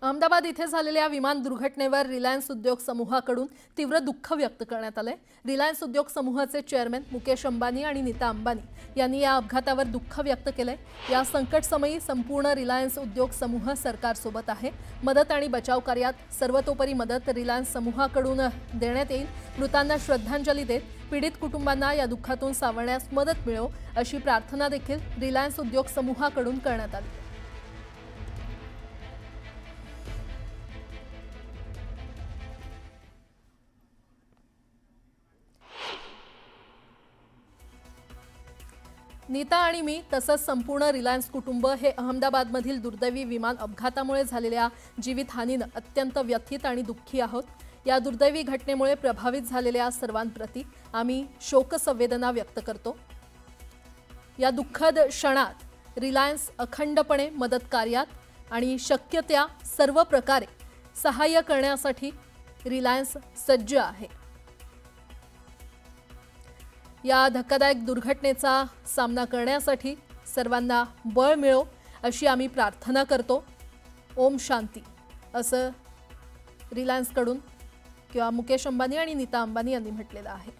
अहमदाबाद इथे झालेल्या विमान दुर्घटनेवर रिलायन्स उद्योग समूहाकडून तीव्र दुःख व्यक्त करण्यात आले। रिलायन्स उद्योग समूहाचे चेअरमन मुकेश अंबानी आणि नीता अंबानी यांनी या अपघातावर दुःख व्यक्त केले। या संकटसमयी संपूर्ण रिलायन्स उद्योग समूह सरकारसोबत आहे। मदत आणि बचाव कार्यात सर्वतोपरी मदत रिलायन्स समूहाकडून देण्यात येईल। मृतांना श्रद्धांजली देत पीडित कुटुंबांना या दुःखातून सावरण्यास मदत मिळो अशी प्रार्थना देखील रिलायन्स उद्योग समूहाकडून करण्यात आली। नीता आणि मी तसंच संपूर्ण रिलायन्स कुटुंब हे अहमदाबादमधील दुर्दैवी विमान अपघातामुळे झालेल्या जीवितहानीने अत्यंत व्यथित आणि दुःखी आहोत। या दुर्दैवी घटनेमुळे प्रभावित झालेल्या सर्वांप्रती आम्ही शोकसंवेदना व्यक्त करतो। या दुःखद क्षणात रिलायन्स अखंडपणे मदत कार्यात आणि शक्य त्या सर्व प्रकारे सहाय्य करण्यासाठी रिलायन्स सज्ज आहे। या धक्कादायक दुर्घटनेचा सामना करण्यासाठी सर्वांना बळ मिळो अशी आम्ही प्रार्थना करतो। ओम शांती असं रिलायन्सकडून किंवा मुकेश अंबानी आणि नीता अंबानी यांनी म्हटलेलं आहे।